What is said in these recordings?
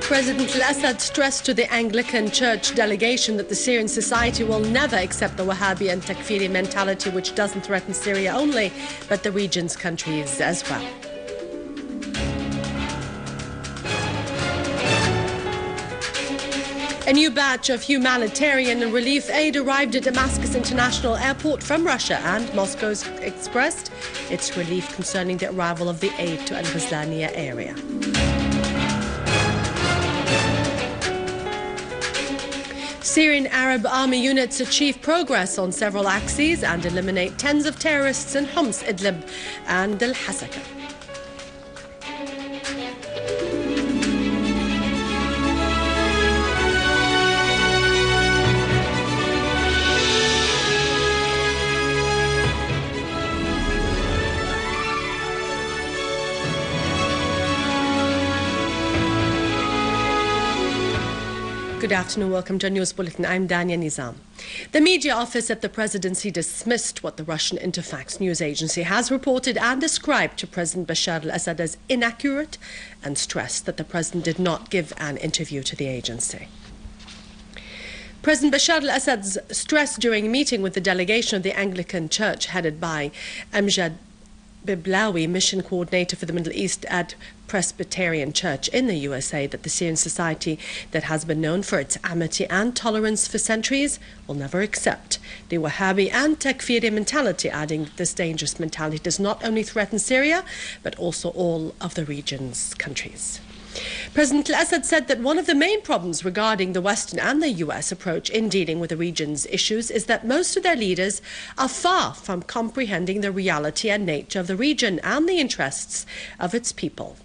President al-Assad stressed to the Anglican Church delegation that the Syrian society will never accept the Wahhabi and Takfiri mentality, which doesn't threaten Syria only, but the region's countries as well. A new batch of humanitarian and relief aid arrived at Damascus International Airport from Russia, and Moscow's expressed its relief concerning the arrival of the aid to Al-Ghazlaniya area. Syrian Arab army units achieve progress on several axes and eliminate tens of terrorists in Homs, Idlib and Al-Hasaka. Good afternoon, welcome to our news bulletin. I'm Dania Nizam. The media office at the presidency dismissed what the Russian Interfax news agency has reported and described to President Bashar al-Assad as inaccurate, and stressed that the president did not give an interview to the agency. President Bashar al-Assad's stress during a meeting with the delegation of the Anglican Church headed by Amjad Biblawi, mission coordinator for the Middle East at Presbyterian Church in the USA, that the Syrian society that has been known for its amity and tolerance for centuries will never accept the Wahhabi and Takfiri mentality, adding that this dangerous mentality does not only threaten Syria, but also all of the region's countries. President al-Assad said that one of the main problems regarding the Western and the US approach in dealing with the region's issues is that most of their leaders are far from comprehending the reality and nature of the region and the interests of its people.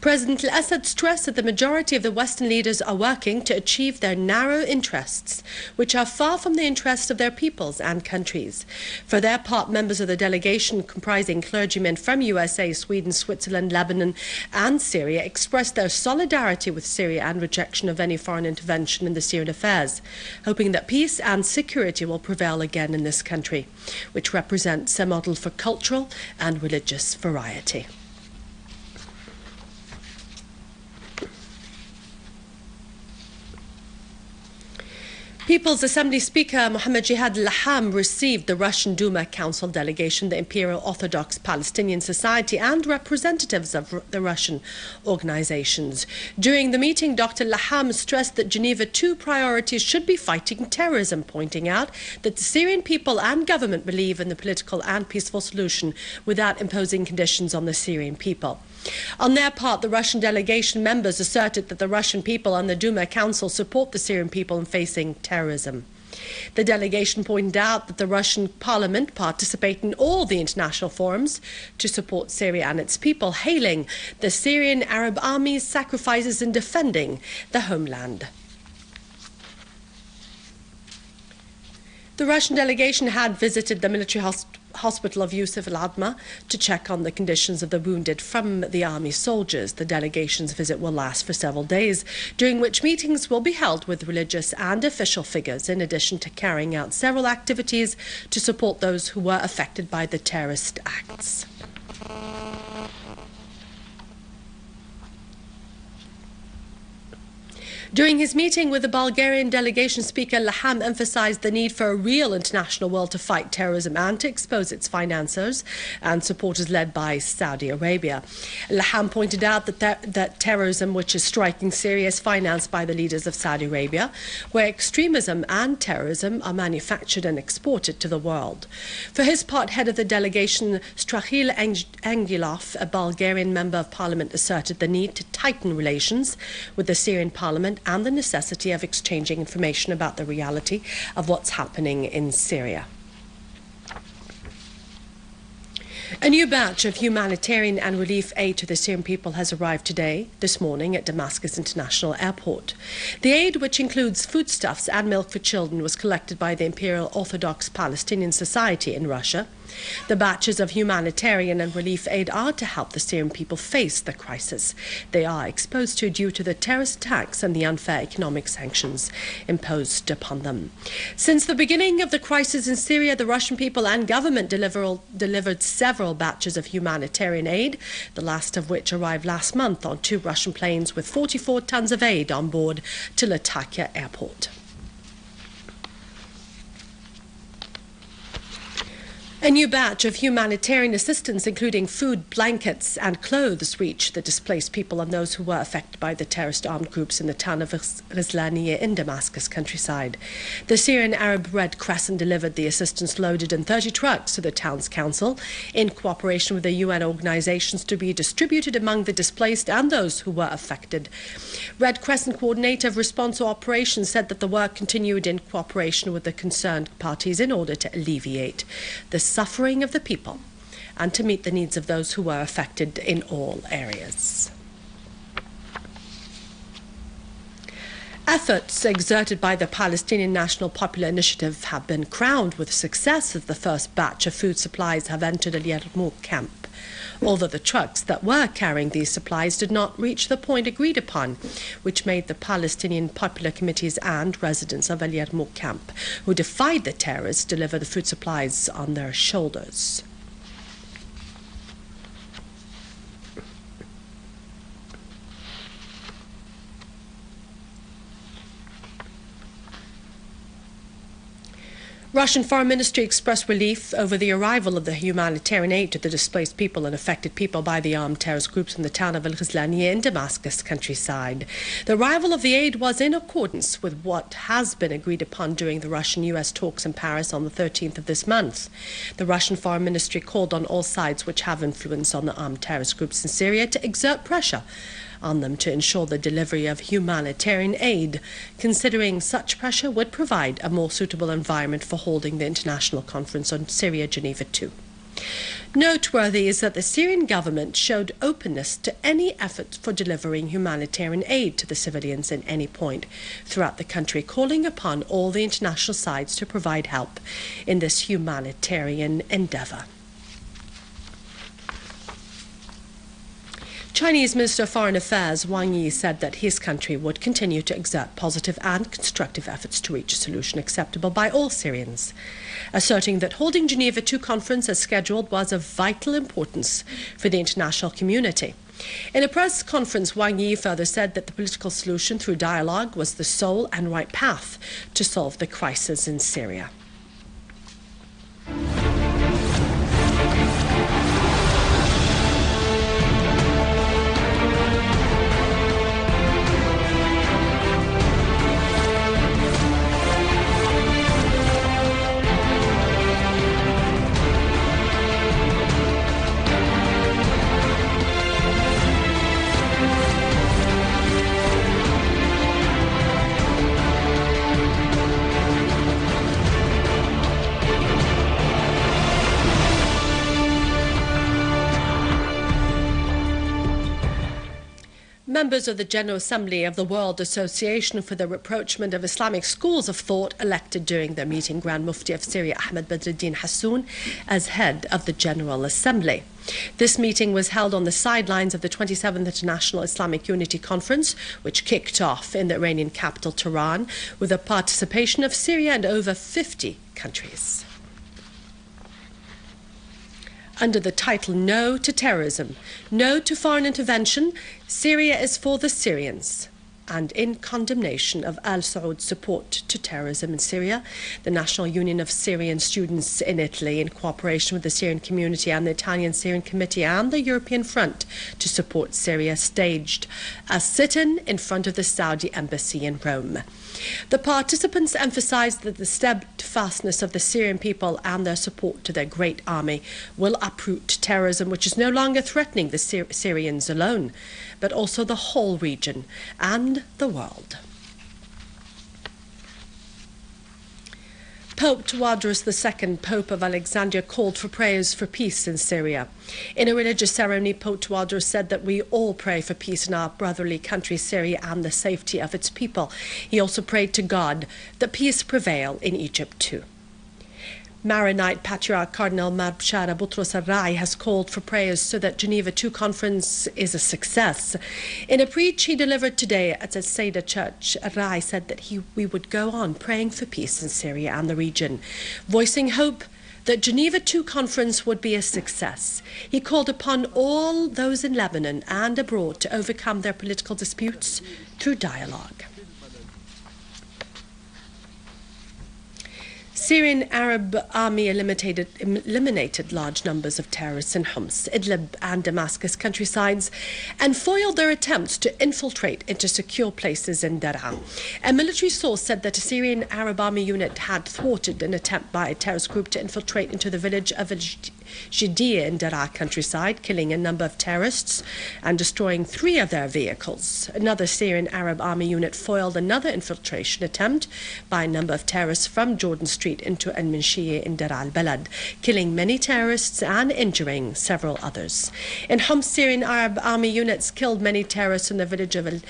President al-Assad stressed that the majority of the Western leaders are working to achieve their narrow interests, which are far from the interests of their peoples and countries. For their part, members of the delegation, comprising clergymen from USA, Sweden, Switzerland, Lebanon and Syria, expressed their solidarity with Syria and rejection of any foreign intervention in the Syrian affairs, hoping that peace and security will prevail again in this country, which represents a model for cultural and religious variety. People's Assembly Speaker Mohammed Jihad al-Laham received the Russian Duma Council delegation, the Imperial Orthodox Palestinian Society and representatives of the Russian organizations. During the meeting, Dr. Laham stressed that Geneva II priorities should be fighting terrorism, pointing out that the Syrian people and government believe in the political and peaceful solution without imposing conditions on the Syrian people. On their part, the Russian delegation members asserted that the Russian people and the Duma Council support the Syrian people in facing terrorism. The delegation pointed out that the Russian parliament participates in all the international forums to support Syria and its people, hailing the Syrian Arab army's sacrifices in defending the homeland. The Russian delegation had visited the military hospital of Yusuf al-Adma to check on the conditions of the wounded from the army soldiers. The delegation's visit will last for several days, during which meetings will be held with religious and official figures, in addition to carrying out several activities to support those who were affected by the terrorist acts. During his meeting with the Bulgarian delegation, Speaker Laham emphasized the need for a real international will to fight terrorism and to expose its financiers and supporters led by Saudi Arabia. Laham pointed out that terrorism, which is striking Syria, is financed by the leaders of Saudi Arabia, where extremism and terrorism are manufactured and exported to the world. For his part, head of the delegation, Strakhil Angilov, a Bulgarian member of parliament, asserted the need to tighten relations with the Syrian parliament and the necessity of exchanging information about the reality of what's happening in Syria. A new batch of humanitarian and relief aid to the Syrian people has arrived this morning at Damascus International Airport. The aid, which includes foodstuffs and milk for children, was collected by the Imperial Orthodox Palestinian Society in Russia. The batches of humanitarian and relief aid are to help the Syrian people face the crisis they are exposed to due to the terrorist attacks and the unfair economic sanctions imposed upon them. Since the beginning of the crisis in Syria, the Russian people and government delivered several batches of humanitarian aid, the last of which arrived last month on 2 Russian planes with 44 tons of aid on board to Latakia airport. A new batch of humanitarian assistance, including food, blankets and clothes, reached the displaced people and those who were affected by the terrorist armed groups in the town of Ghizlaniye in Damascus countryside. The Syrian Arab Red Crescent delivered the assistance loaded in 30 trucks to the town's council in cooperation with the UN organizations to be distributed among the displaced and those who were affected. Red Crescent Coordinator of Response to Operations said that the work continued in cooperation with the concerned parties in order to alleviate the suffering of the people and to meet the needs of those who were affected in all areas. Efforts exerted by the Palestinian National Popular Initiative have been crowned with success as the first batch of food supplies have entered Al Yarmouk camp. Although the trucks that were carrying these supplies did not reach the point agreed upon, which made the Palestinian Popular Committees and residents of Al Yarmouk camp, who defied the terrorists, deliver the food supplies on their shoulders. Russian Foreign Ministry expressed relief over the arrival of the humanitarian aid to the displaced people and affected people by the armed terrorist groups in the town of Al-Ghizlaniye in Damascus countryside. The arrival of the aid was in accordance with what has been agreed upon during the Russian-US talks in Paris on the 13th of this month. The Russian Foreign Ministry called on all sides which have influence on the armed terrorist groups in Syria to exert pressure on them to ensure the delivery of humanitarian aid, considering such pressure would provide a more suitable environment for holding the International Conference on Syria, Geneva II. Noteworthy is that the Syrian government showed openness to any effort for delivering humanitarian aid to the civilians at any point throughout the country, calling upon all the international sides to provide help in this humanitarian endeavor. Chinese Minister of Foreign Affairs Wang Yi said that his country would continue to exert positive and constructive efforts to reach a solution acceptable by all Syrians, asserting that holding Geneva II conference as scheduled was of vital importance for the international community. In a press conference, Wang Yi further said that the political solution through dialogue was the sole and right path to solve the crisis in Syria. Members of the General Assembly of the World Association for the Rapprochement of Islamic Schools of Thought elected during their meeting Grand Mufti of Syria Ahmed Badruddin Hassoun as head of the General Assembly. This meeting was held on the sidelines of the 27th International Islamic Unity Conference, which kicked off in the Iranian capital Tehran with the participation of Syria and over 50 countries. Under the title No to Terrorism, No to Foreign Intervention, Syria is for the Syrians, and in condemnation of Al Saud's support to terrorism in Syria, the National Union of Syrian Students in Italy, in cooperation with the Syrian community and the Italian Syrian Committee and the European Front to support Syria, staged a sit-in in front of the Saudi embassy in Rome. The participants emphasized that the steadfastness of the Syrian people and their support to their great army will uproot terrorism, which is no longer threatening the Syrians alone, but also the whole region and the world. Pope Tawadros II, Pope of Alexandria, called for prayers for peace in Syria. In a religious ceremony, Pope Tawadros said that we all pray for peace in our brotherly country, Syria, and the safety of its people. He also prayed to God that peace prevail in Egypt too. Maronite Patriarch Cardinal Mabshara Boutros Rai has called for prayers so that Geneva II conference is a success. In a preach he delivered today at the Seder Church, Rai said that we would go on praying for peace in Syria and the region, voicing hope that Geneva II conference would be a success. He called upon all those in Lebanon and abroad to overcome their political disputes through dialogue. Syrian Arab army eliminated large numbers of terrorists in Homs, Idlib and Damascus countrysides and foiled their attempts to infiltrate into secure places in Daraa. A military source said that a Syrian Arab army unit had thwarted an attempt by a terrorist group to infiltrate into the village of Jidiyah in Daraa countryside, killing a number of terrorists and destroying 3 of their vehicles. Another Syrian Arab army unit foiled another infiltration attempt by a number of terrorists from Jordan Street into Al-Minshiyah in Dar al-Balad, killing many terrorists and injuring several others. In Homs, Syrian Arab army units killed many terrorists in the village of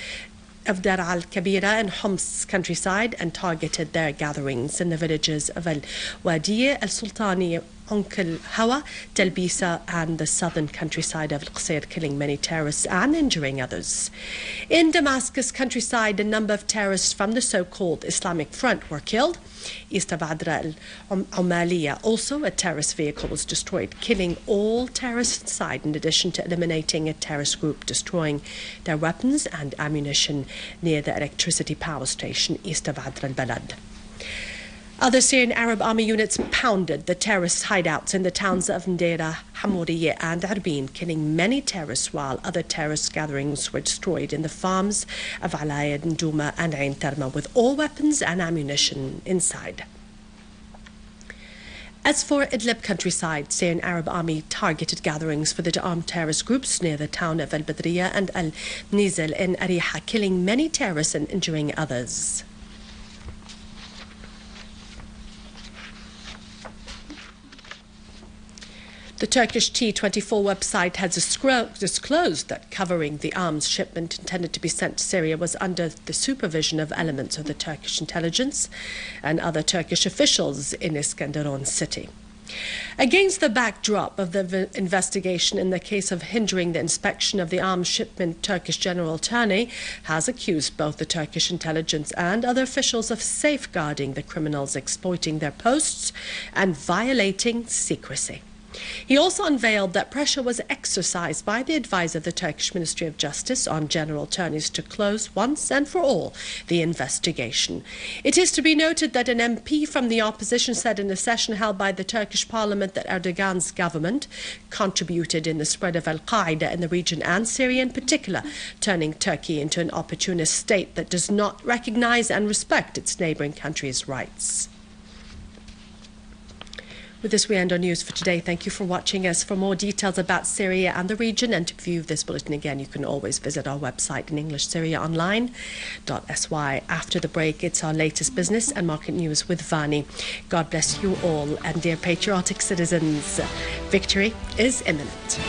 Dar al-Kabira and Homs countryside and targeted their gatherings in the villages of Al-Wadiyah, Al-Sultaniya, Uncle Hawa, Telbisa and the southern countryside of Al-Qusayr, killing many terrorists and injuring others. In Damascus countryside, a number of terrorists from the so-called Islamic Front were killed. East of Adra al-Umaliya, also a terrorist vehicle was destroyed, killing all terrorists inside, in addition to eliminating a terrorist group, destroying their weapons and ammunition near the electricity power station east of Adra al-Balad. Other Syrian Arab army units pounded the terrorist hideouts in the towns of Ndera, Hamouriye and Arbin, killing many terrorists, while other terrorist gatherings were destroyed in the farms of Alayad, Nduma and Ain Tarma, with all weapons and ammunition inside. As for Idlib countryside, Syrian Arab army targeted gatherings for the armed terrorist groups near the town of Al-Badriya and Al-Nizal in Ariha, killing many terrorists and injuring others. The Turkish T24 website has disclosed that covering the arms shipment intended to be sent to Syria was under the supervision of elements of the Turkish intelligence and other Turkish officials in Iskenderun city. Against the backdrop of the investigation in the case of hindering the inspection of the arms shipment, Turkish General Attorney has accused both the Turkish intelligence and other officials of safeguarding the criminals exploiting their posts and violating secrecy. He also unveiled that pressure was exercised by the advisor of the Turkish Ministry of Justice on general attorneys to close once and for all the investigation. It is to be noted that an MP from the opposition said in a session held by the Turkish parliament that Erdogan's government contributed in the spread of Al-Qaeda in the region and Syria in particular, turning Turkey into an opportunist state that does not recognize and respect its neighboring countries' rights. With this, we end our news for today. Thank you for watching us. For more details about Syria and the region and to view this bulletin again, you can always visit our website in English, syriaonline.sy. After the break, it's our latest business and market news with Vani. God bless you all, and dear patriotic citizens, victory is imminent.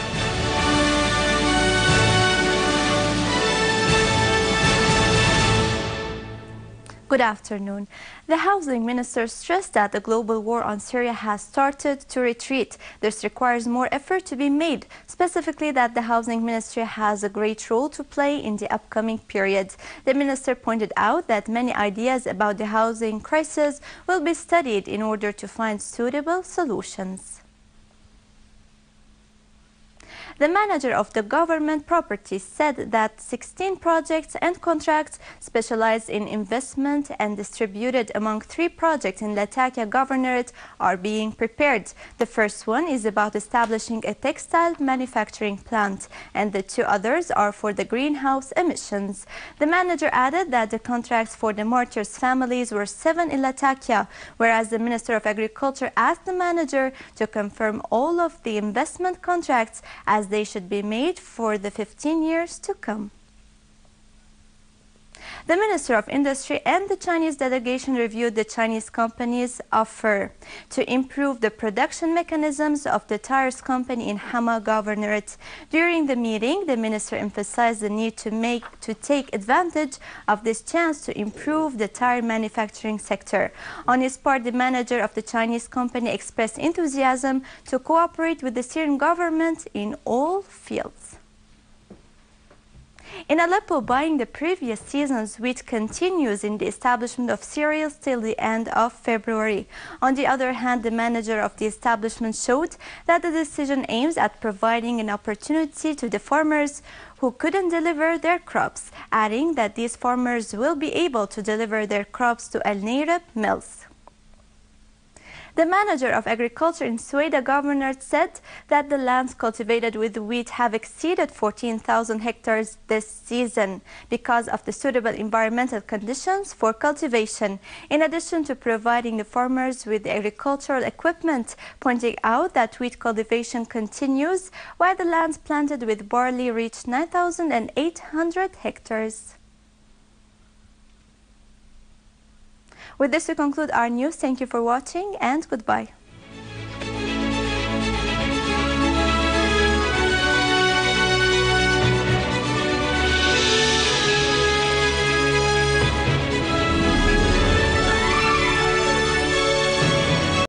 Good afternoon. The housing minister stressed that the global war on Syria has started to retreat. This requires more effort to be made, specifically that the housing ministry has a great role to play in the upcoming period. The minister pointed out that many ideas about the housing crisis will be studied in order to find suitable solutions. The manager of the government properties said that 16 projects and contracts specialized in investment and distributed among 3 projects in Latakia Governorate are being prepared. The first one is about establishing a textile manufacturing plant, and the 2 others are for the greenhouse emissions. The manager added that the contracts for the martyrs' families were 7 in Latakia, whereas the Minister of Agriculture asked the manager to confirm all of the investment contracts as they should be made for the 15 years to come. The Minister of Industry and the Chinese delegation reviewed the Chinese company's offer to improve the production mechanisms of the tires company in Hama Governorate. During the meeting, the minister emphasized the need to take advantage of this chance to improve the tire manufacturing sector. On his part, the manager of the Chinese company expressed enthusiasm to cooperate with the Syrian government in all fields. In Aleppo, buying the previous season's wheat continues in the establishment of cereals till the end of February. On the other hand, the manager of the establishment showed that the decision aims at providing an opportunity to the farmers who couldn't deliver their crops, adding that these farmers will be able to deliver their crops to Al Nairab mills. The manager of agriculture in Sueda Governorate said that the lands cultivated with wheat have exceeded 14,000 hectares this season because of the suitable environmental conditions for cultivation, in addition to providing the farmers with the agricultural equipment, pointing out that wheat cultivation continues while the lands planted with barley reached 9,800 hectares. With this, we conclude our news. Thank you for watching and goodbye.